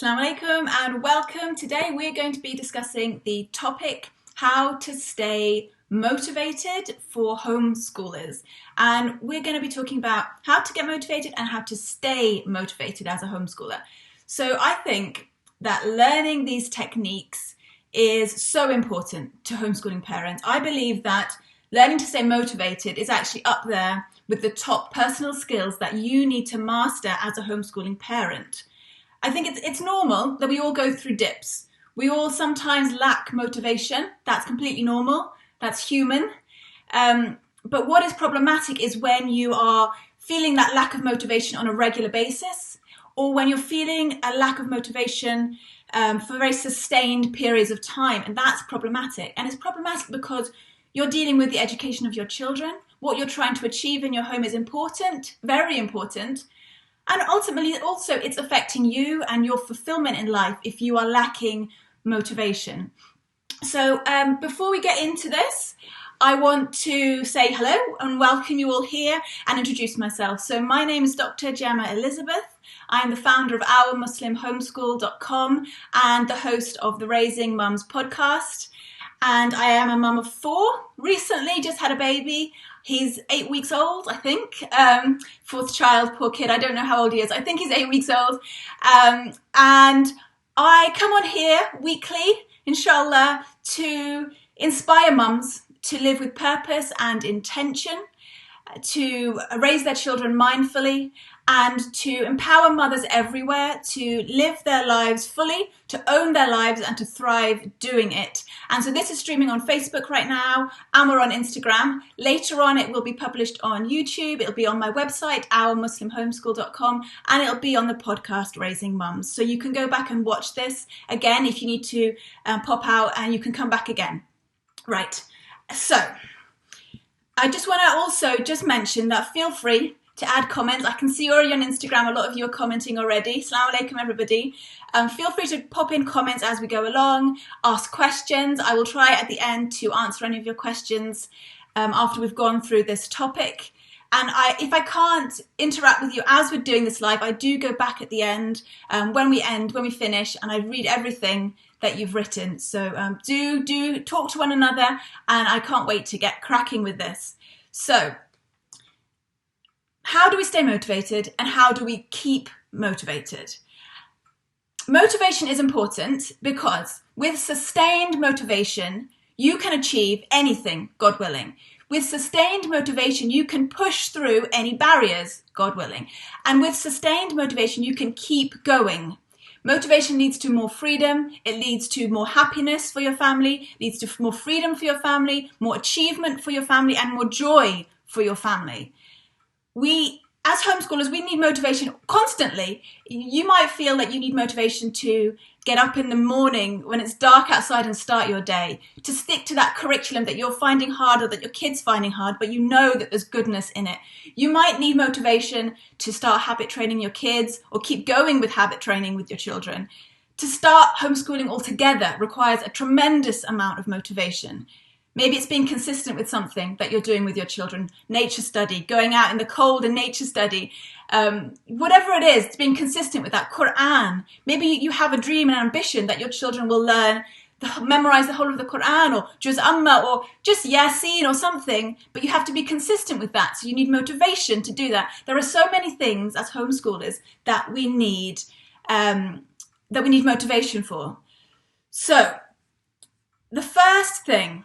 Assalamu alaikum and welcome. Today we're going to be discussing the topic how to stay motivated for homeschoolers, and we're going to be talking about how to get motivated and how to stay motivated as a homeschooler. So I think that learning these techniques is so important to homeschooling parents. I believe that learning to stay motivated is actually up there with the top personal skills that you need to master as a homeschooling parent. I think it's normal that we all go through dips. We all sometimes lack motivation. That's completely normal. That's human. But what is problematic is when you are feeling that lack of motivation on a regular basis, or when you're feeling a lack of motivation for very sustained periods of time, and that's problematic. And it's problematic because you're dealing with the education of your children. What you're trying to achieve in your home is important, very important. And ultimately, also, it's affecting you and your fulfillment in life if you are lacking motivation. So before we get into this, I want to say hello and welcome you all here and introduce myself. So my name is Dr. Gemma Elizabeth. I am the founder of OurMuslimHomeschool.com and the host of the Raising Mums podcast. And I am a mum of 4, recently just had a baby. He's 8 weeks old, I think. 4th child, poor kid. I don't know how old he is. I think he's 8 weeks old. And I come on here weekly, inshallah, to inspire mums to live with purpose and intention, to raise their children mindfully, and to empower mothers everywhere to live their lives fully, to own their lives and to thrive doing it. And so this is streaming on Facebook right now, and we're on Instagram. Later on it will be published on YouTube, it'll be on my website, OurMuslimHomeschool.com, and it'll be on the podcast Raising Mums. So you can go back and watch this again if you need to pop out, and you can come back again. Right, so I just want to also just mention that feel free to add comments. I can see already on Instagram a lot of you are commenting already. Assalamu alaikum everybody. Feel free to pop in comments as we go along, ask questions. I will try at the end to answer any of your questions after we've gone through this topic. And if I can't interact with you as we're doing this live, I do go back at the end, when we finish, and I read everything that you've written. So do talk to one another, and I can't wait to get cracking with this. So how do we stay motivated and how do we keep motivated? Motivation is important because with sustained motivation, you can achieve anything, God willing. With sustained motivation, you can push through any barriers, God willing. And with sustained motivation, you can keep going. Motivation leads to more freedom, it leads to more happiness for your family, leads to more freedom for your family, more achievement for your family, and more joy for your family. We, as homeschoolers, we need motivation constantly. You might feel that you need motivation to get up in the morning when it's dark outside and start your day, to stick to that curriculum that you're finding hard or that your kid's finding hard, but you know that there's goodness in it. You might need motivation to start habit training your kids or keep going with habit training with your children. To start homeschooling altogether requires a tremendous amount of motivation. Maybe it's being consistent with something that you're doing with your children, nature study, going out in the cold and nature study, whatever it is, it's being consistent with that. Quran. Maybe you have a dream and ambition that your children will memorize the whole of the Quran or Juz Amma or just Yasin or something, but you have to be consistent with that. So you need motivation to do that. There are so many things as homeschoolers that we need motivation for. So the first thing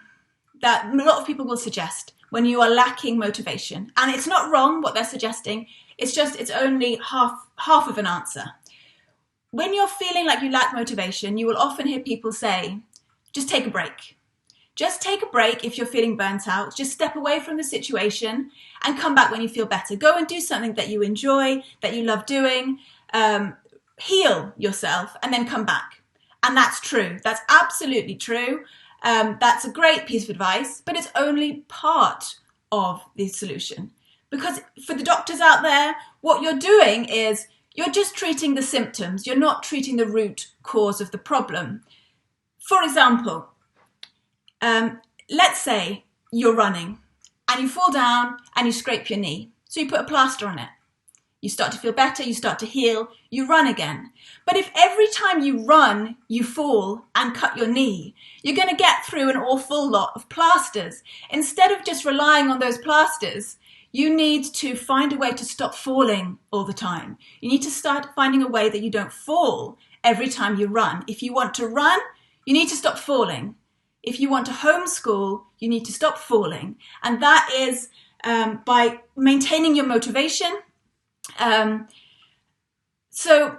that a lot of people will suggest when you are lacking motivation, and it's not wrong what they're suggesting, it's only half of an answer. When you're feeling like you lack motivation, you will often hear people say, just take a break. Just take a break if you're feeling burnt out. Just step away from the situation and come back when you feel better. Go and do something that you enjoy, that you love doing. Heal yourself and then come back. And that's true. That's absolutely true. That's a great piece of advice, but it's only part of the solution. Because for the doctors out there, what you're doing is you're just treating the symptoms. You're not treating the root cause of the problem. For example, let's say you're running and you fall down and you scrape your knee. So you put a plaster on it. You start to feel better, you start to heal, you run again. But if every time you run, you fall and cut your knee, you're going to get through an awful lot of plasters. Instead of just relying on those plasters, you need to find a way to stop falling all the time. You need to start finding a way that you don't fall every time you run. If you want to run, you need to stop falling. If you want to homeschool, you need to stop falling. And that is by maintaining your motivation. So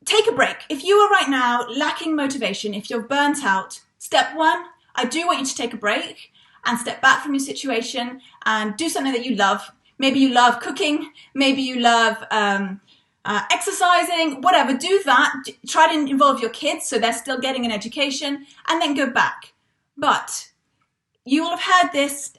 take a break. If you are right now lacking motivation, if you're burnt out, step one, I do want you to take a break and step back from your situation and do something that you love. Maybe you love cooking, maybe you love exercising, whatever. Do that. Try to involve your kids so they're still getting an education, and then go back. But you will have heard this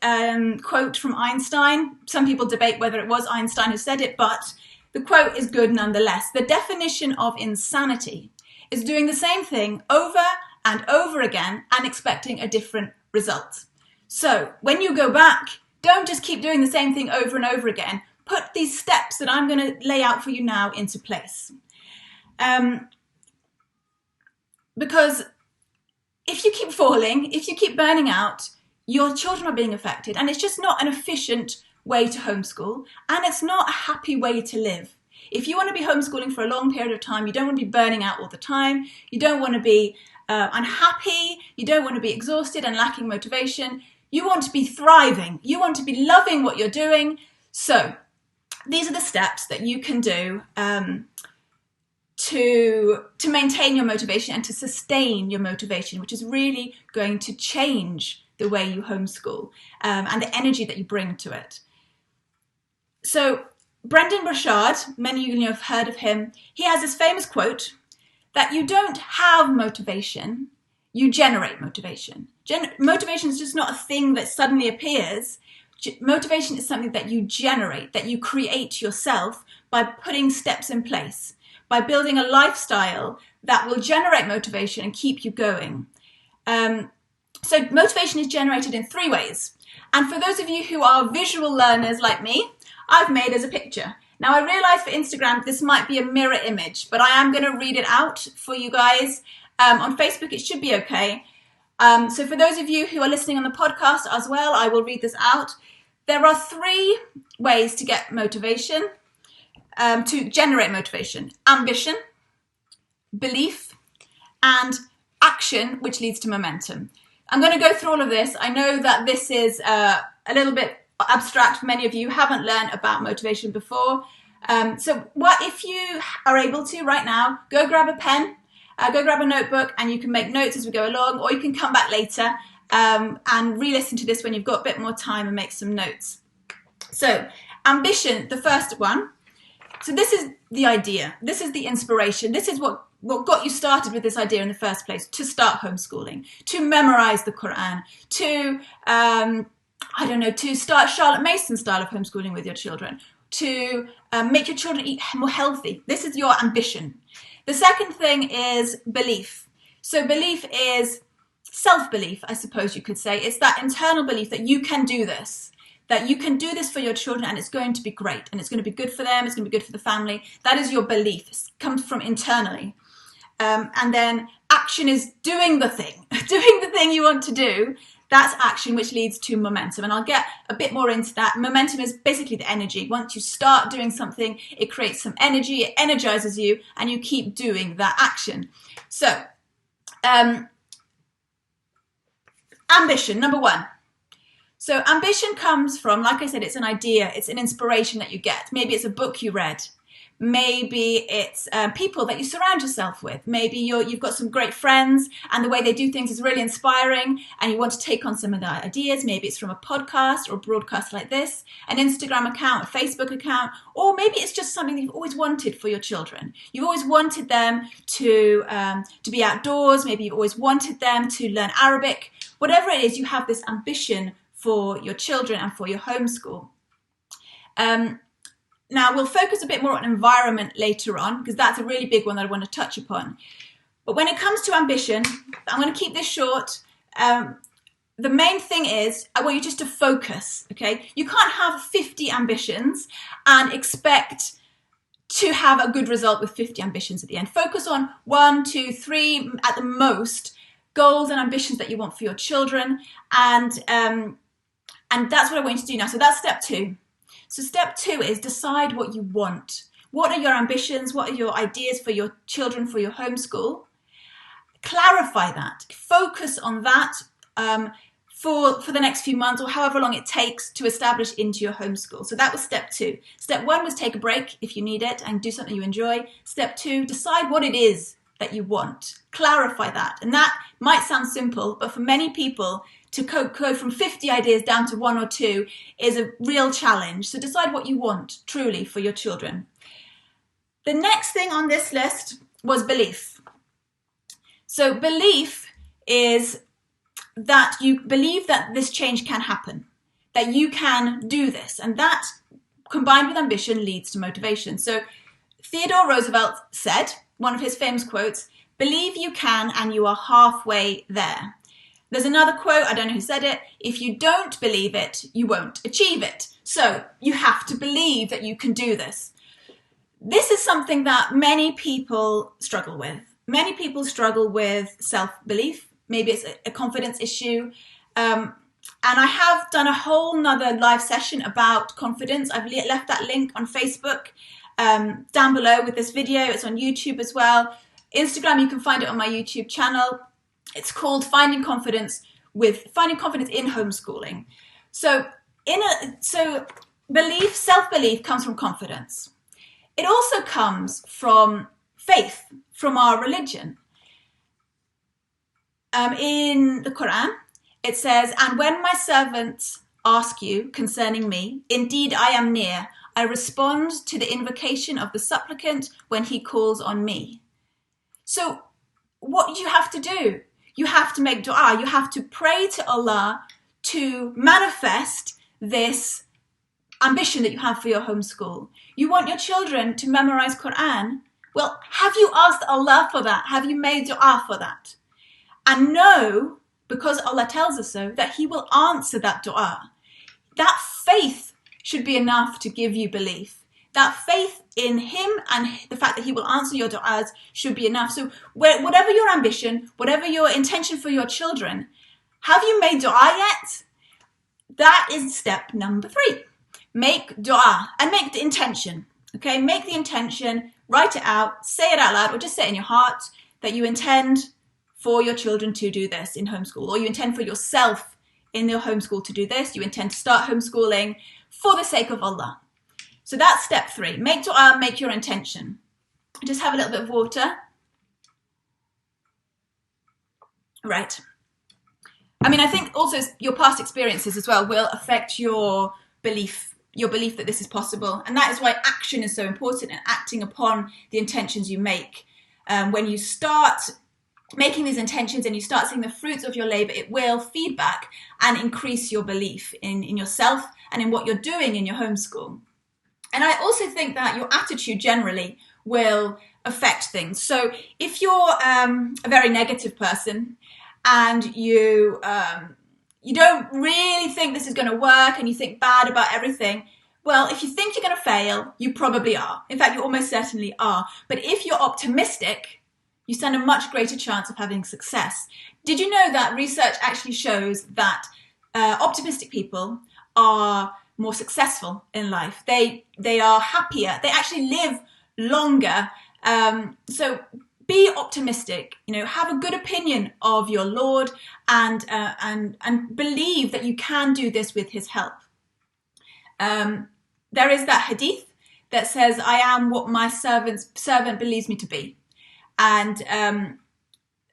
quote from Einstein. Some people debate whether it was Einstein who said it, but the quote is good nonetheless. The definition of insanity is doing the same thing over and over again and expecting a different result. So when you go back, don't just keep doing the same thing over and over again. Put these steps that I'm going to lay out for you now into place. Because if you keep falling, if you keep burning out, your children are being affected, and it's just not an efficient way to homeschool, and it's not a happy way to live. If you want to be homeschooling for a long period of time, you don't want to be burning out all the time, you don't want to be unhappy, you don't want to be exhausted and lacking motivation, you want to be thriving, you want to be loving what you're doing. So these are the steps that you can do to maintain your motivation and to sustain your motivation, which is really going to change the way you homeschool and the energy that you bring to it. So Brendan Burchard, many of you have heard of him, he has this famous quote that you don't have motivation, you generate motivation. Motivation is just not a thing that suddenly appears. Motivation is something that you generate, that you create yourself by putting steps in place, by building a lifestyle that will generate motivation and keep you going. So motivation is generated in 3 ways. And for those of you who are visual learners like me, I've made as a picture. Now I realize for Instagram, this might be a mirror image, but I am going to read it out for you guys. On Facebook, it should be okay. So for those of you who are listening on the podcast as well, I will read this out. There are 3 ways to get motivation, to generate motivation: ambition, belief, and action, which leads to momentum. I'm going to go through all of this. I know that this is a little bit abstract. Many of you haven't learned about motivation before. So what if you are able to right now, go grab a pen, go grab a notebook, and you can make notes as we go along, or you can come back later and re-listen to this when you've got a bit more time and make some notes. So ambition, the first one. So this is the idea. This is the inspiration. This is what got you started with this idea in the first place, to start homeschooling, to memorize the Quran, to, to start Charlotte Mason style of homeschooling with your children, to make your children eat more healthy. This is your ambition. The second thing is belief. So belief is self-belief, I suppose you could say. It's that internal belief that you can do this, that you can do this for your children and it's going to be great and it's going to be good for them, it's going to be good for the family. That is your belief. It comes from internally. And then action is doing the thing, doing the thing you want to do. That's action, which leads to momentum. And I'll get a bit more into that. Momentum is basically the energy. Once you start doing something, it creates some energy, it energizes you, and you keep doing that action. So, ambition, number 1. So ambition comes from, like I said, it's an idea, it's an inspiration that you get. Maybe it's a book you read. Maybe it's people that you surround yourself with. Maybe you've got some great friends and the way they do things is really inspiring and you want to take on some of their ideas. Maybe it's from a podcast or a broadcast like this, an Instagram account, a Facebook account, or maybe it's just something that you've always wanted for your children. You've always wanted them to be outdoors. Maybe you've always wanted them to learn Arabic. Whatever it is, you have this ambition for your children and for your homeschool. Now, we'll focus a bit more on environment later on, because that's a really big one that I want to touch upon. But when it comes to ambition, I'm going to keep this short. the main thing is, I want you just to focus, okay? You can't have 50 ambitions and expect to have a good result with 50 ambitions at the end. Focus on 1, 2, 3, at the most, goals and ambitions that you want for your children. And that's what I want you to do now. So that's step 2. So step 2 is decide what you want. What are your ambitions? What are your ideas for your children, for your homeschool? Clarify that. Focus on that for the next few months or however long it takes to establish into your homeschool. So that was step 2. Step 1 was take a break if you need it and do something you enjoy. Step 2, decide what it is that you want. Clarify that. And that might sound simple, but for many people, to go from 50 ideas down to 1 or 2 is a real challenge. So decide what you want truly for your children. The next thing on this list was belief. So belief is that you believe that this change can happen, that you can do this, and that combined with ambition leads to motivation. So Theodore Roosevelt said, one of his famous quotes, "Believe you can and you are halfway there." There's another quote, I don't know who said it, "If you don't believe it, you won't achieve it." So you have to believe that you can do this. This is something that many people struggle with. Many people struggle with self-belief. Maybe it's a confidence issue. And I have done a whole nother live session about confidence. I've left that link on Facebook down below with this video. It's on YouTube as well. Instagram, you can find it on my YouTube channel. It's called Finding Confidence in Homeschooling. So belief, self-belief comes from confidence. It also comes from faith, from our religion. In the Quran, it says, "And when my servants ask you concerning me, indeed I am near. I respond to the invocation of the supplicant when he calls on me." So what do you have to do? You have to make dua. You have to pray to Allah to manifest this ambition that you have for your homeschool. You want your children to memorize Quran. Well, have you asked Allah for that? Have you made dua for that? And know, because Allah tells us so, that He will answer that dua. That faith should be enough to give you belief. That faith in Him and the fact that He will answer your du'as should be enough. So whatever your ambition, whatever your intention for your children, have you made du'a yet? That is step number 3. Make du'a and make the intention. Okay, make the intention, write it out, say it out loud, or just say it in your heart that you intend for your children to do this in homeschool, or you intend for yourself in your homeschool to do this. You intend to start homeschooling for the sake of Allah. So that's step 3. Make dua, make your intention. Just have a little bit of water. Right. I mean, I think also your past experiences as well will affect your belief that this is possible. And that is why action is so important, and acting upon the intentions you make. When you start making these intentions and you start seeing the fruits of your labor, it will feed back and increase your belief in yourself and in what you're doing in your homeschool. And I also think that your attitude generally will affect things. So if you're a very negative person and you don't really think this is going to work and you think bad about everything, well, if you think you're going to fail, you probably are. In fact, you almost certainly are. But if you're optimistic, you stand a much greater chance of having success. Did you know that research actually shows that optimistic people are more successful in life? They are happier. They actually live longer. So be optimistic. Have a good opinion of your Lord, and believe that you can do this with His help. There is that hadith that says, "I am what my servant believes me to be." And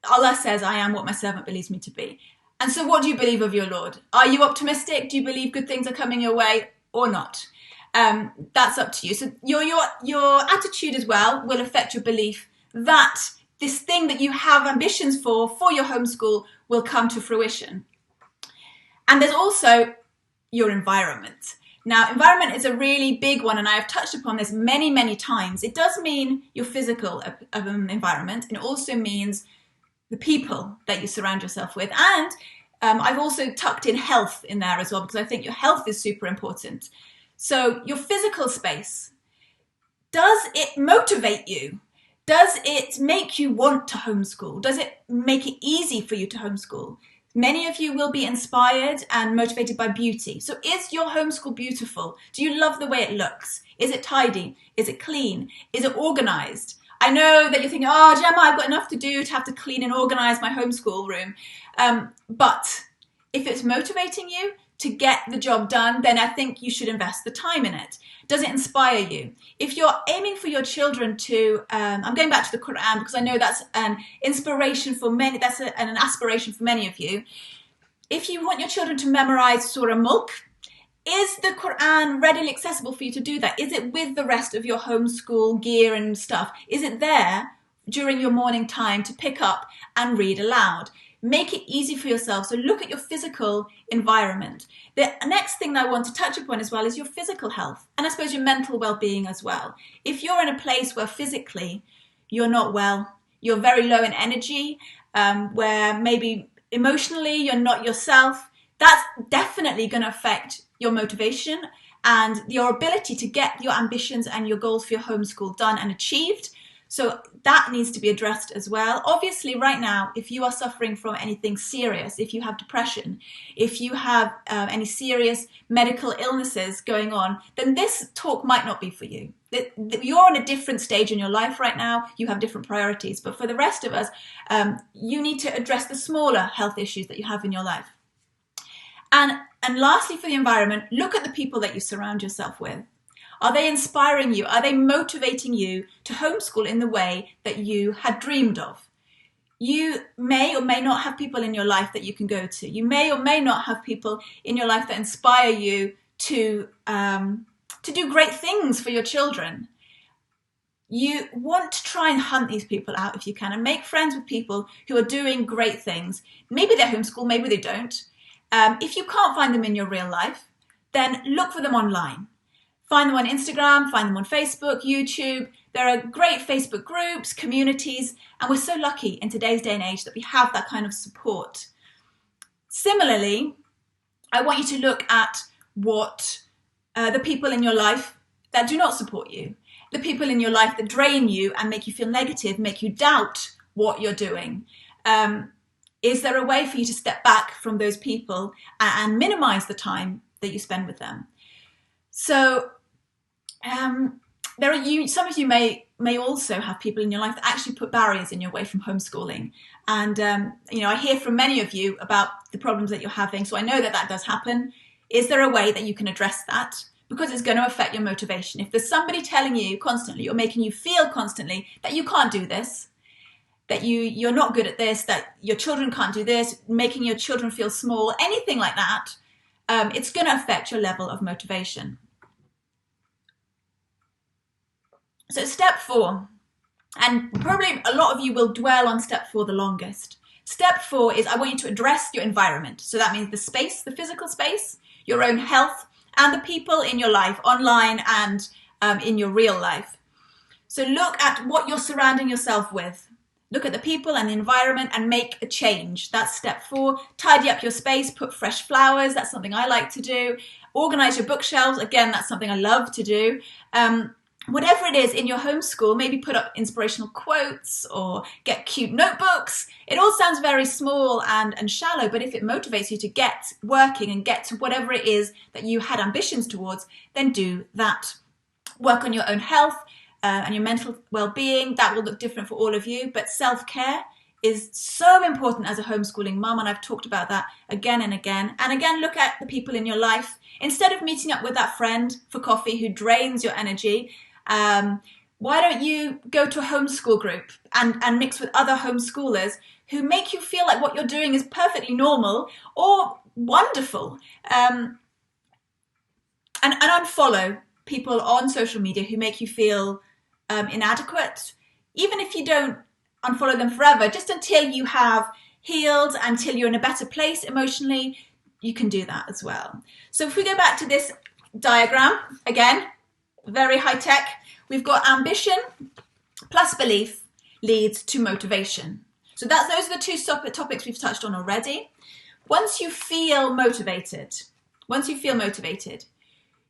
Allah says, "I am what my servant believes me to be." And so what do you believe of your Lord? Are you optimistic? Do you believe good things are coming your way or not? That's up to you. So your attitude as well will affect your belief that this thing that you have ambitions for your homeschool will come to fruition. And there's also your environment. Now, environment is a really big one, and I have touched upon this many, many times. It does mean your physical environment, and it also means the people that you surround yourself with. And I've also tucked in health in there as well, because I think your health is super important. So your physical space, does it motivate you? Does it make you want to homeschool? Does it make it easy for you to homeschool? Many of you will be inspired and motivated by beauty. So is your homeschool beautiful? Do you love the way it looks? Is it tidy? Is it clean? Is it organized? I know that you're thinking, oh, Gemma, I've got enough to do to have to clean and organize my homeschool room. But if it's motivating you to get the job done, then I think you should invest the time in it. Does it inspire you? If you're aiming for your children to, I'm going back to the Quran because I know that's an inspiration for many, that's an aspiration for many of you. If you want your children to memorize Surah Mulk, is the Quran readily accessible for you to do that? Is it with the rest of your homeschool gear and stuff? Is it there during your morning time to pick up and read aloud? Make it easy for yourself. So look at your physical environment. The next thing that I want to touch upon as well is your physical health, and I suppose your mental well-being as well. If you're in a place where physically you're not well, you're very low in energy, where maybe emotionally you're not yourself, that's definitely going to affect your motivation and your ability to get your ambitions and your goals for your homeschool done and achieved. So that needs to be addressed as well. Obviously, right now, if you are suffering from anything serious, if you have depression, if you have any serious medical illnesses going on, then this talk might not be for you. You're in a different stage in your life right now. You have different priorities. But for the rest of us, you need to address the smaller health issues that you have in your life. And lastly, for the environment, look at the people that you surround yourself with. Are they inspiring you? Are they motivating you to homeschool in the way that you had dreamed of? You may or may not have people in your life that you can go to. You may or may not have people in your life that inspire you to do great things for your children. You want to try and hunt these people out if you can and make friends with people who are doing great things. Maybe they homeschool, maybe they don't. If you can't find them in your real life, then look for them online. Find them on Instagram, find them on Facebook, YouTube. There are great Facebook groups, communities, and we're so lucky in today's day and age that we have that kind of support. Similarly, I want you to look at what the people in your life that do not support you, the people in your life that drain you and make you feel negative, make you doubt what you're doing. Is there a way for you to step back from those people and minimize the time that you spend with them? So some of you may also have people in your life that actually put barriers in your way from homeschooling. And, I hear from many of you about the problems that you're having. So I know that that does happen. Is there a way that you can address that? Because it's going to affect your motivation. If there's somebody telling you constantly or making you feel constantly that you can't do this, that you're not good at this, that your children can't do this, making your children feel small, anything like that, it's going to affect your level of motivation. So step 4, and probably a lot of you will dwell on step 4 the longest. Step 4 is I want you to address your environment. So that means the space, the physical space, your own health, and the people in your life, online and in your real life. So look at what you're surrounding yourself with. Look at the people and the environment and make a change. That's step 4. Tidy up your space, put fresh flowers. That's something I like to do. Organize your bookshelves. Again, that's something I love to do. Whatever it is in your homeschool, maybe put up inspirational quotes or get cute notebooks. It all sounds very small and shallow, but if it motivates you to get working and get to whatever it is that you had ambitions towards, then do that. Work on your own health and your mental well-being. That will look different for all of you, but self-care is so important as a homeschooling mum, and I've talked about that again and again. And again, look at the people in your life. Instead of meeting up with that friend for coffee who drains your energy, why don't you go to a homeschool group and mix with other homeschoolers who make you feel like what you're doing is perfectly normal or wonderful, and unfollow people on social media who make you feel inadequate. Even if you don't unfollow them forever, just until you have healed, until you're in a better place emotionally, you can do that as well. So if we go back to this diagram, again, very high tech, we've got ambition plus belief leads to motivation. So those are the two topics we've touched on already. once you feel motivated,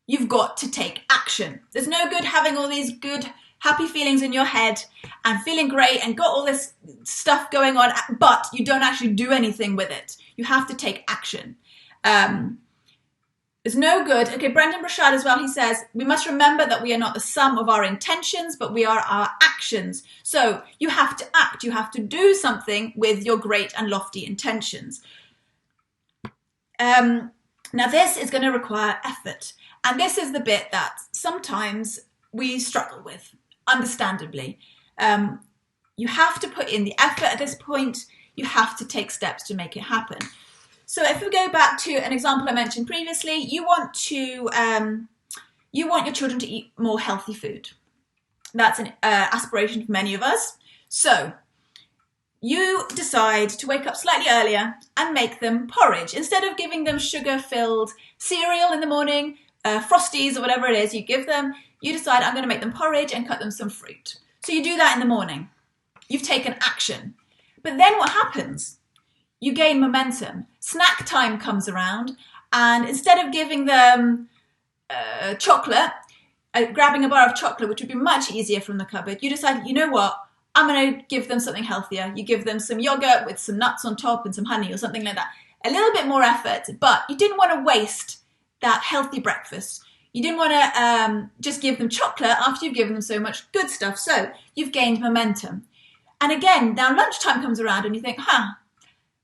you've got to take action. There's no good having all these good, happy feelings in your head and feeling great and got all this stuff going on, but you don't actually do anything with it. You have to take action. It's no good. Okay, Brendan Brashad as well, he says, we must remember that we are not the sum of our intentions, but we are our actions. So you have to act. You have to do something with your great and lofty intentions. Now this is going to require effort. And this is the bit that sometimes we struggle with, understandably. You have to put in the effort at this point. You have to take steps to make it happen. So if we go back to an example I mentioned previously, you want your children to eat more healthy food. That's an aspiration for many of us. So you decide to wake up slightly earlier and make them porridge. Instead of giving them sugar-filled cereal in the morning, Frosties or whatever it is, you decide I'm going to make them porridge and cut them some fruit. So you do that in the morning. You've taken action. But then what happens? You gain momentum. Snack time comes around, and instead of giving them chocolate, grabbing a bar of chocolate, which would be much easier from the cupboard, you decide, you know what, I'm going to give them something healthier. You give them some yogurt with some nuts on top and some honey or something like that. A little bit more effort, but you didn't want to waste that healthy breakfast. You didn't want to just give them chocolate after you've given them so much good stuff. So you've gained momentum. And again, now lunchtime comes around and you think,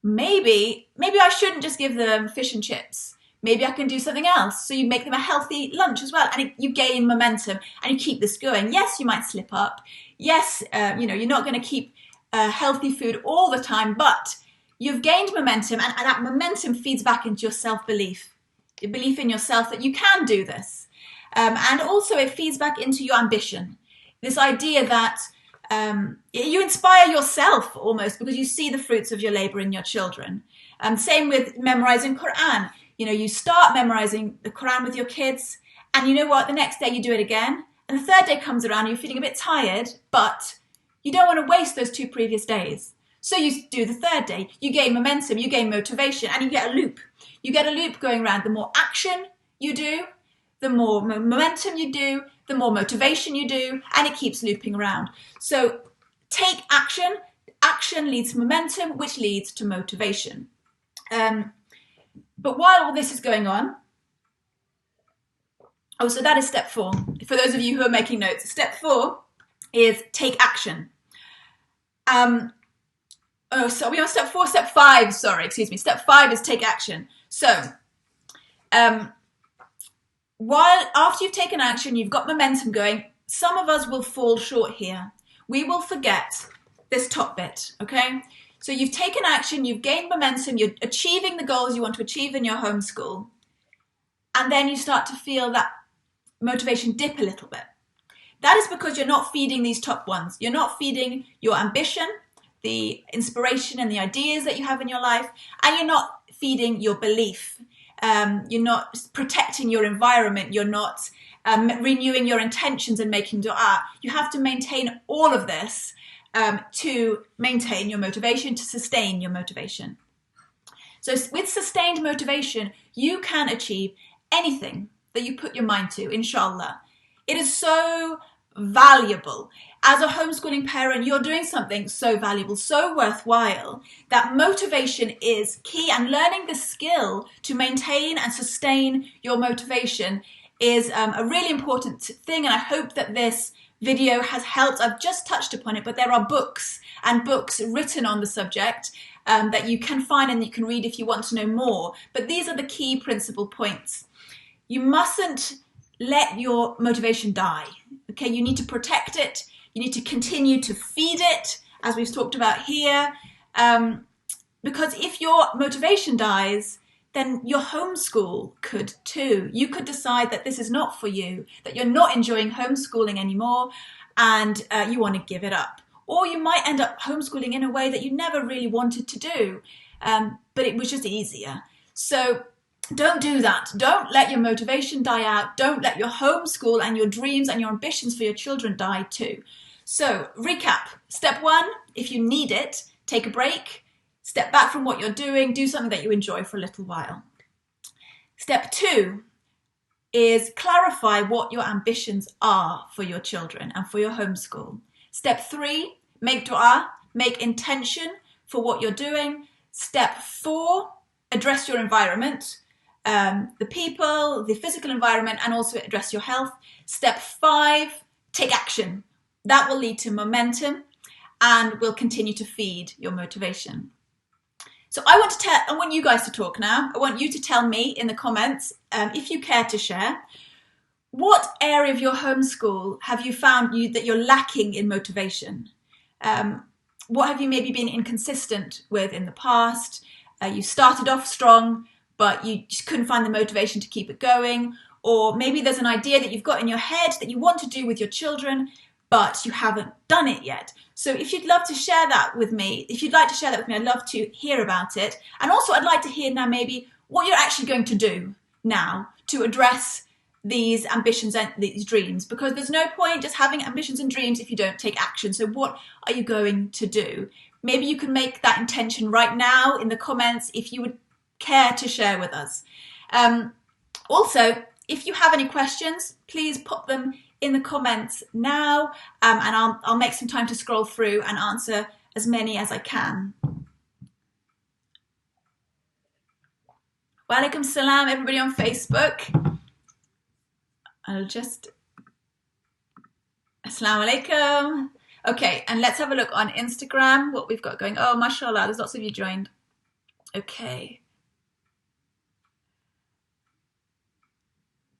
maybe I shouldn't just give them fish and chips. Maybe I can do something else. So you make them a healthy lunch as well. And you gain momentum and you keep this going. Yes, you might slip up. Yes, you're not going to keep healthy food all the time, but you've gained momentum, and that momentum feeds back into your self-belief, your belief in yourself that you can do this. And also it feeds back into your ambition. This idea that you inspire yourself almost because you see the fruits of your labor in your children. Same with memorizing Quran. You start memorizing the Quran with your kids, and you know what? The next day you do it again, and the third day comes around and you're feeling a bit tired, but you don't want to waste those 2 previous days. So you do the third day. You gain momentum, you gain motivation, and you get a loop. You get a loop going around. The more action you do, the more momentum you do, the more motivation you do, and it keeps looping around. So take action. Action leads to momentum, which leads to motivation. But while all this is going on, so that is step 4. For those of you who are making notes, step 4 is take action. So we on step 4, step 5, Step 5 is take action. So, after you've taken action, you've got momentum going, some of us will fall short here. We will forget this top bit, okay? So you've taken action, you've gained momentum, you're achieving the goals you want to achieve in your homeschool, and then you start to feel that motivation dip a little bit. That is because you're not feeding these top ones. You're not feeding your ambition, the inspiration and the ideas that you have in your life, and you're not feeding your belief. You're not protecting your environment. You're not renewing your intentions and making dua. You have to maintain all of this to maintain your motivation, to sustain your motivation. So with sustained motivation, you can achieve anything that you put your mind to, inshallah. It is so valuable. As a homeschooling parent, you're doing something so valuable, so worthwhile, that motivation is key, and learning the skill to maintain and sustain your motivation is a really important thing, and I hope that this video has helped. I've just touched upon it, but there are books written on the subject that you can find and you can read if you want to know more, but these are the key principal points. You mustn't let your motivation die. Okay, you need to protect it. You need to continue to feed it, as we've talked about here, because if your motivation dies, then your homeschool could too. You could decide that this is not for you, that you're not enjoying homeschooling anymore, and you want to give it up. Or you might end up homeschooling in a way that you never really wanted to do, but it was just easier. So don't do that. Don't let your motivation die out. Don't let your homeschool and your dreams and your ambitions for your children die too. So recap. Step 1, if you need it, take a break. Step back from what you're doing, do something that you enjoy for a little while. Step 2 is clarify what your ambitions are for your children and for your homeschool. Step 3, make dua, make intention for what you're doing. Step 4, address your environment, the people, the physical environment, and also address your health. Step 5, take action. That will lead to momentum and will continue to feed your motivation. So I want you guys to talk now. I want you to tell me in the comments, if you care to share, what area of your homeschool have you found that you're lacking in motivation? What have you maybe been inconsistent with in the past? You started off strong, but you just couldn't find the motivation to keep it going. Or maybe there's an idea that you've got in your head that you want to do with your children, but you haven't done it yet. So if you'd love to share that with me, I'd love to hear about it. And also I'd like to hear now maybe what you're actually going to do now to address these ambitions and these dreams, because there's no point just having ambitions and dreams if you don't take action. So what are you going to do? Maybe you can make that intention right now in the comments if you would care to share with us. Also, if you have any questions, please pop them in the comments now, and I'll make some time to scroll through and answer as many as I can. Wa alaikum salam, everybody on Facebook. Assalamu alaikum. Okay, and let's have a look on Instagram, what we've got going. Oh, mashallah, there's lots of you joined. Okay.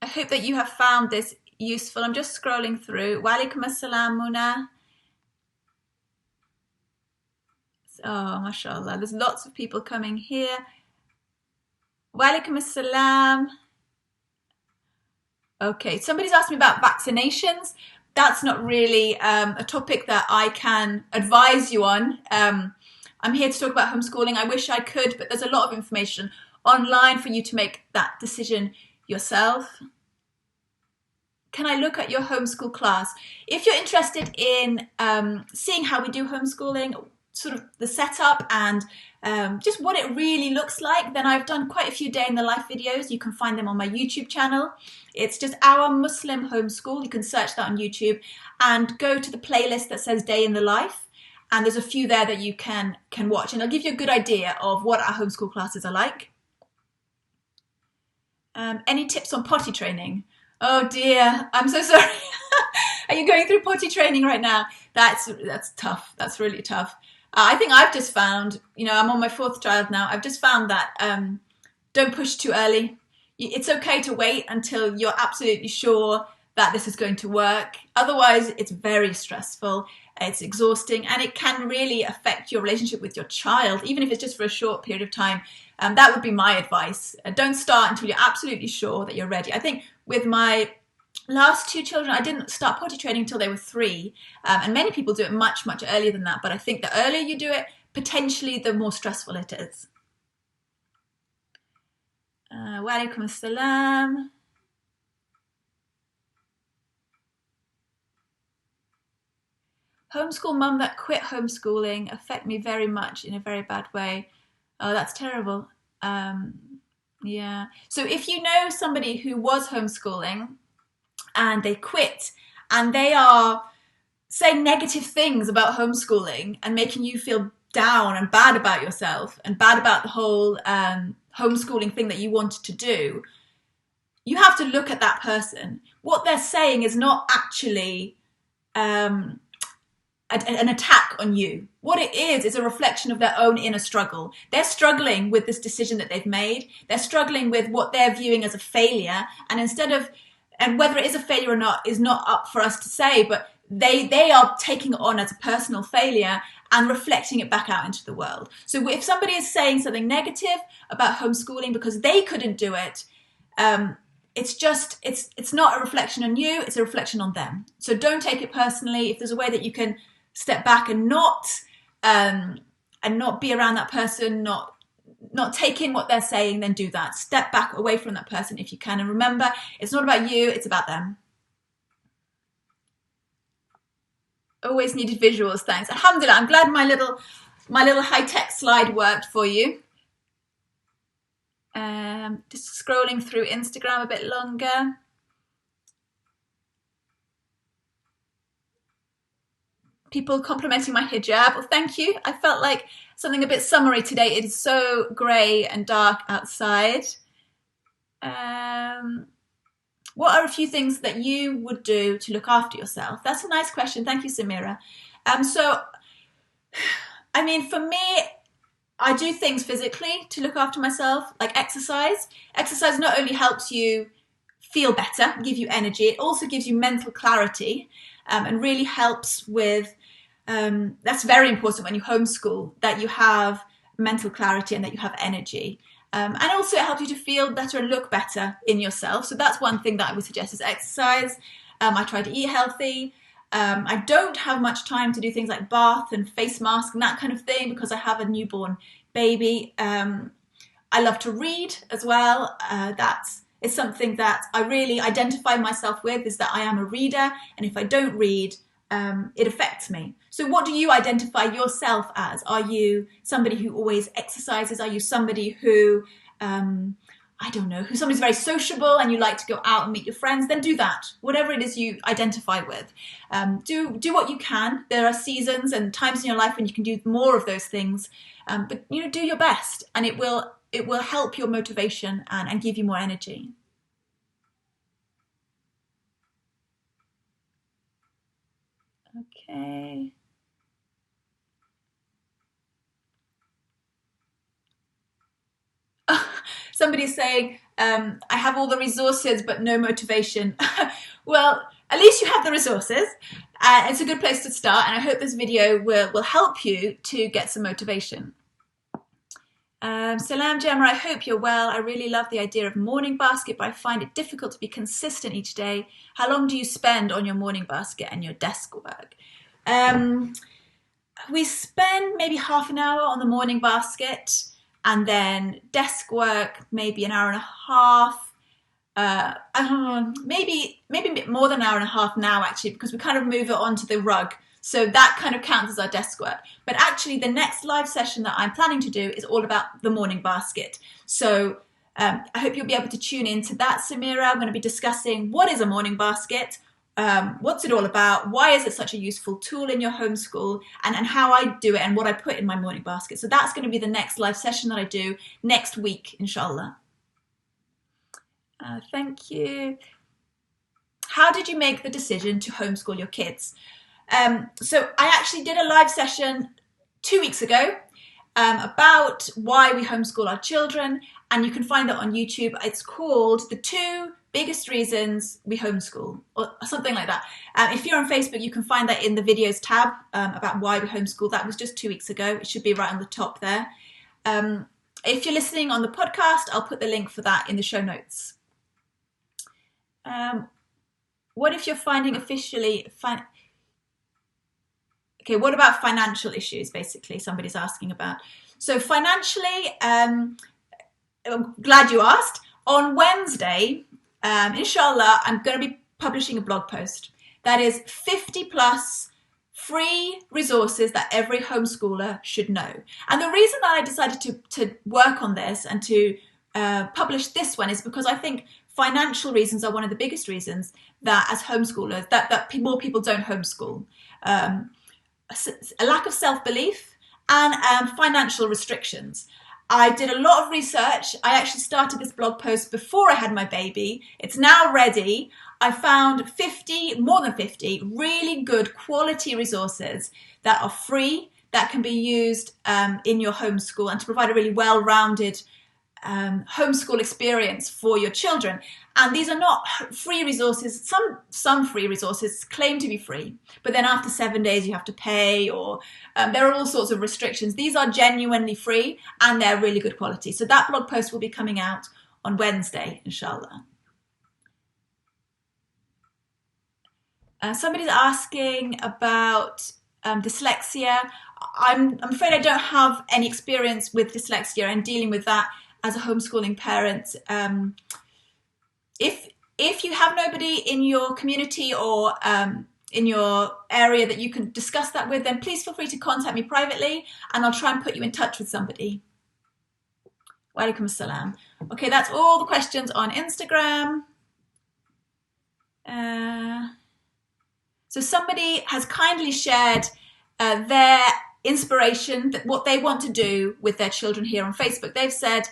I hope that you have found this useful. I'm just scrolling through. Wa alaikum assalam, Muna. Oh, mashallah, there's lots of people coming here. Wa alaikum assalam. Okay, somebody's asked me about vaccinations. That's not really a topic that I can advise you on. I'm here to talk about homeschooling. I wish I could, but there's a lot of information online for you to make that decision yourself. Can I look at your homeschool class? If you're interested in seeing how we do homeschooling, sort of the setup and just what it really looks like, then I've done quite a few day in the life videos. You can find them on my YouTube channel. It's just Our Muslim Homeschool. You can search that on YouTube and go to the playlist that says Day in the Life. And there's a few there that you can watch. And I'll give you a good idea of what our homeschool classes are like. Any tips on potty training? Oh dear, I'm so sorry. Are you going through potty training right now? That's tough. That's really tough. I think I've just found, I'm on my 4th child now. I've just found that don't push too early. It's okay to wait until you're absolutely sure that this is going to work. Otherwise, it's very stressful, it's exhausting, and it can really affect your relationship with your child, even if it's just for a short period of time. That would be my advice. Don't start until you're absolutely sure that you're ready. I think with my last 2 children, I didn't start potty training until they were 3. And many people do it much, much earlier than that. But I think the earlier you do it, potentially the more stressful it is. Wa alaikum assalam. Homeschool mum that quit homeschooling affect me very much in a very bad way. Oh, that's terrible. Yeah. So if you know somebody who was homeschooling and they quit and they are saying negative things about homeschooling and making you feel down and bad about yourself and bad about the whole homeschooling thing that you wanted to do, you have to look at that person. What they're saying is not actually an attack on you. What it is a reflection of their own inner struggle. They're struggling with this decision that they've made. They're struggling with what they're viewing as a failure. And whether it is a failure or not is not up for us to say, but they are taking it on as a personal failure and reflecting it back out into the world. So if somebody is saying something negative about homeschooling because they couldn't do it, it's not a reflection on you, it's a reflection on them. So don't take it personally. If there's a way that you can step back and not be around that person, not take in what they're saying, then do that. Step back away from that person if you can. And remember, it's not about you, it's about them. Always needed visuals, thanks. Alhamdulillah, I'm glad my little my little high-tech slide worked for you. Just scrolling through Instagram a bit longer. People complimenting my hijab. Well, thank you. I felt like something a bit summery today. It is so grey and dark outside. What are a few things that you would do to look after yourself? That's a nice question. Thank you, Samira. I mean, for me, I do things physically to look after myself, like exercise. Exercise not only helps you feel better, give you energy, it also gives you mental clarity, and really helps with, that's very important when you homeschool, that you have mental clarity and that you have energy. And also it helps you to feel better and look better in yourself. So that's one thing that I would suggest is exercise. I try to eat healthy. I don't have much time to do things like bath and face mask and that kind of thing because I have a newborn baby. I love to read as well. That is something that I really identify myself with, is that I am a reader, and if I don't read, it affects me. So what do you identify yourself as? Are you somebody who always exercises? Are you somebody who, I don't know, who somebody's very sociable and you like to go out and meet your friends? Then do that. Whatever it is you identify with. Do what you can. There are seasons and times in your life when you can do more of those things. But do your best, and it will help your motivation and give you more energy. Okay. Somebody's saying, I have all the resources but no motivation. Well, at least you have the resources. It's a good place to start, and I hope this video will help you to get some motivation. Salam Gemma, I hope you're well. I really love the idea of morning basket, but I find it difficult to be consistent each day. How long do you spend on your morning basket and your desk work? We spend maybe half an hour on the morning basket, and then desk work maybe an hour and a half. Maybe a bit more than an hour and a half now, actually, because we kind of move it onto the rug. So that kind of counts as our desk work. But actually, the next live session that I'm planning to do is all about the morning basket. So I hope you'll be able to tune into that, Samira. I'm going to be discussing what is a morning basket, what's it all about, why is it such a useful tool in your homeschool, and how I do it and what I put in my morning basket. So that's going to be the next live session that I do next week, inshallah. Thank you. How did you make the decision to homeschool your kids? So I actually did a live session 2 weeks ago about why we homeschool our children, and you can find that on YouTube. It's called The 2 Biggest Reasons We Homeschool, or something like that. If you're on Facebook, you can find that in the videos tab about why we homeschool. That was just 2 weeks ago. It should be right on the top there. If you're listening on the podcast, I'll put the link for that in the show notes. What if you're finding Okay, what about financial issues, basically, somebody's asking about. So financially, I'm glad you asked. On Wednesday, inshallah, I'm going to be publishing a blog post that is 50 plus free resources that every homeschooler should know. And the reason that I decided to work on this and to publish this one is because I think financial reasons are one of the biggest reasons that as homeschoolers, that more people don't homeschool. A lack of self-belief and financial restrictions. I did a lot of research. I actually started this blog post before I had my baby. It's now ready. I found more than 50 really good quality resources that are free, that can be used in your homeschool and to provide a really well-rounded homeschool experience for your children. And these are not free resources. Some free resources claim to be free, but then after 7 days you have to pay, or there are all sorts of restrictions. These are genuinely free and they're really good quality. So that blog post will be coming out on Wednesday, inshallah. Somebody's asking about dyslexia. I'm afraid I don't have any experience with dyslexia and dealing with that as a homeschooling parent. If you have nobody in your community or in your area that you can discuss that with, then please feel free to contact me privately and I'll try and put you in touch with somebody. Walaikum assalam. Okay, that's all the questions on Instagram. So somebody has kindly shared their inspiration, that what they want to do with their children here on Facebook. They've said,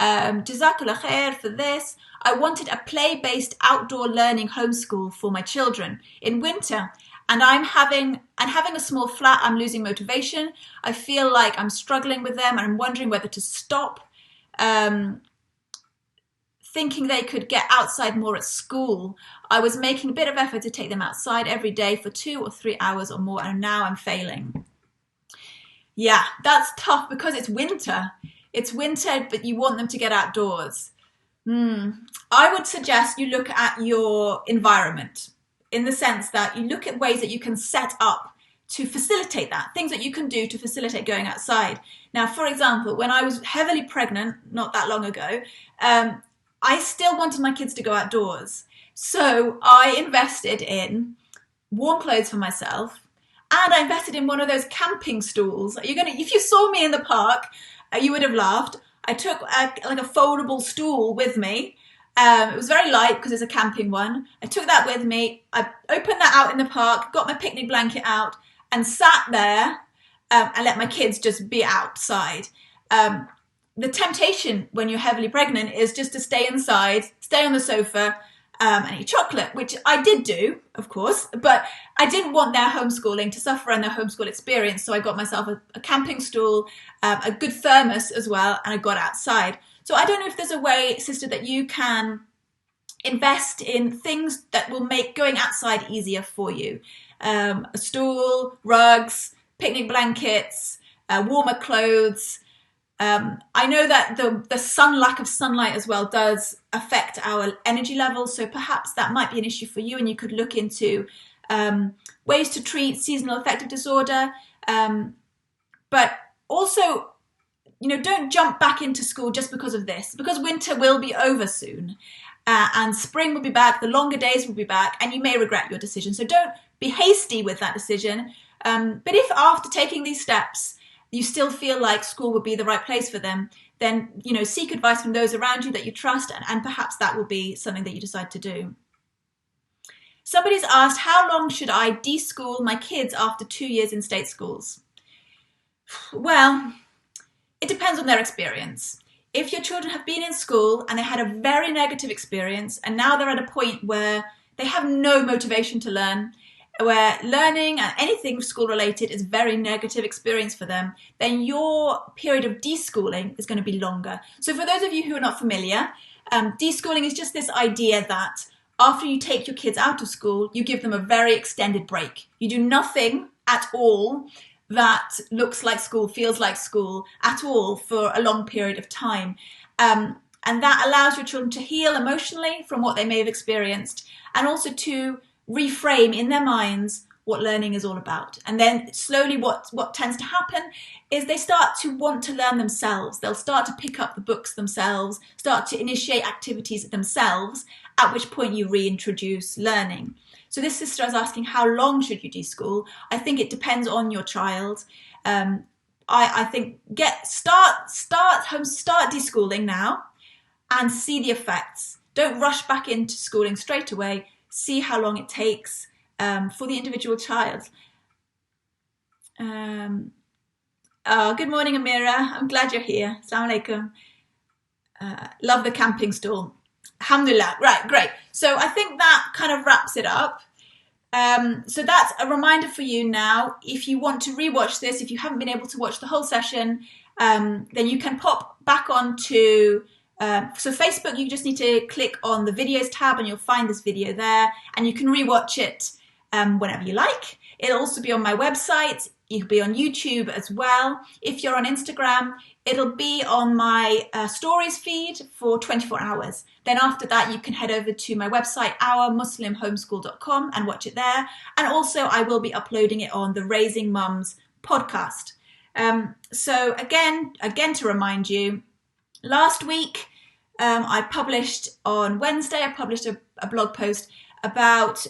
Jazakallah khair for this. I wanted a play-based outdoor learning homeschool for my children in winter. And I'm having a small flat, I'm losing motivation. I feel like I'm struggling with them and I'm wondering whether to stop. Thinking they could get outside more at school. I was making a bit of effort to take them outside every day for 2 or 3 hours or more, and now I'm failing. Yeah, that's tough because it's winter. It's winter, but you want them to get outdoors. I would suggest you look at your environment in the sense that you look at ways that you can set up to facilitate that, things that you can do to facilitate going outside. Now, for example, when I was heavily pregnant, not that long ago, I still wanted my kids to go outdoors. So I invested in warm clothes for myself, and I invested in one of those camping stools. If you saw me in the park, you would have laughed. I took a foldable stool with me. It was very light because it's a camping one. I took that with me. I opened that out in the park, got my picnic blanket out, and sat there and let my kids just be outside. The temptation when you're heavily pregnant is just to stay inside, stay on the sofa, and eat chocolate, which I did do, of course, but I didn't want their homeschooling to suffer and their homeschool experience, so I got myself a camping stool, a good thermos as well, and I got outside. So I don't know if there's a way, sister, that you can invest in things that will make going outside easier for you. A stool, rugs, picnic blankets, warmer clothes. I know that the lack of sunlight as well does affect our energy levels, so perhaps that might be an issue for you, and you could look into ways to treat seasonal affective disorder. But also, don't jump back into school just because of this, because winter will be over soon, and spring will be back, the longer days will be back, and you may regret your decision. So don't be hasty with that decision. But if after taking these steps, you still feel like school would be the right place for them, then, seek advice from those around you that you trust, and perhaps that will be something that you decide to do. Somebody's asked, how long should I de-school my kids after 2 years in state schools? Well, it depends on their experience. If your children have been in school and they had a very negative experience, and now they're at a point where they have no motivation to learn, where learning and anything school related is a very negative experience for them, then your period of deschooling is going to be longer. So for those of you who are not familiar, deschooling is just this idea that after you take your kids out of school, you give them a very extended break. You do nothing at all that looks like school, feels like school at all for a long period of time. And that allows your children to heal emotionally from what they may have experienced, and also to reframe in their minds what learning is all about. And then slowly what tends to happen is they start to want to learn themselves. They'll start to pick up the books themselves, start to initiate activities themselves, at which point you reintroduce learning. So this sister is asking, how long should you de-school? I think it depends on your child. I think start de-schooling now and see the effects. Don't rush back into schooling straight away. See how long it takes for the individual child. Good morning, Amira. I'm glad you're here. Assalamu alaikum. Love the camping stool. Alhamdulillah. Right, great. So I think that kind of wraps it up. So that's a reminder for you now. If you want to rewatch this, if you haven't been able to watch the whole session, then you can pop back onto so Facebook, you just need to click on the videos tab and you'll find this video there, and you can rewatch it whenever you like. It'll also be on my website. It'll be on YouTube as well. If you're on Instagram, it'll be on my stories feed for 24 hours. Then after that, you can head over to my website, ourmuslimhomeschool.com, and watch it there. And also I will be uploading it on the Raising Mums podcast. So again, to remind you, last week, I published on Wednesday, I published a blog post about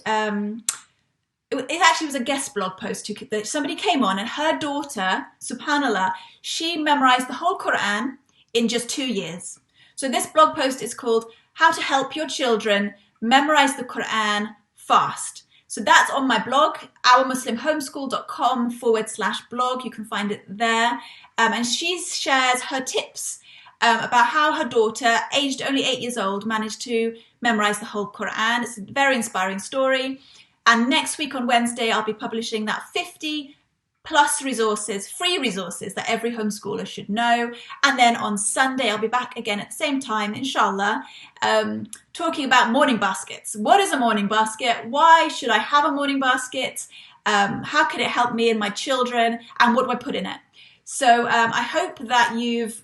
it actually was a guest blog post. Somebody came on and her daughter, subhanallah, she memorized the whole Quran in just 2 years. So this blog post is called How to Help Your Children Memorize the Quran Fast. So that's on my blog, ourmuslimhomeschool.com/blog. You can find it there. And she shares her tips about how her daughter, aged only 8 years old, managed to memorize the whole Quran. It's a very inspiring story. And next week on Wednesday, I'll be publishing that 50 plus resources, free resources that every homeschooler should know. And then on Sunday, I'll be back again at the same time, inshallah, talking about morning baskets. What is a morning basket? Why should I have a morning basket? How can it help me and my children? And what do I put in it? So I hope that you've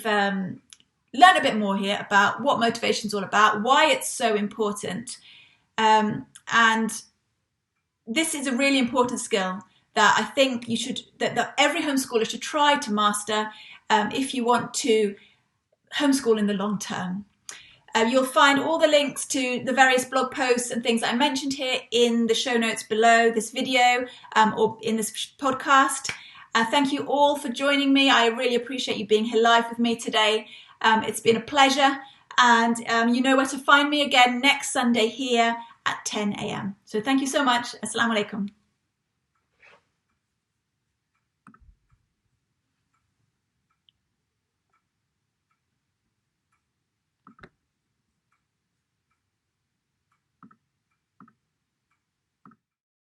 learned a bit more here about what motivation is all about, why it's so important. And this is a really important skill that I think that every homeschooler should try to master if you want to homeschool in the long term. You'll find all the links to the various blog posts and things that I mentioned here in the show notes below this video or in this podcast. Thank you all for joining me. I really appreciate you being here live with me today. It's been a pleasure. And you know where to find me again next Sunday here at 10 a.m. So thank you so much. Assalamu alaikum.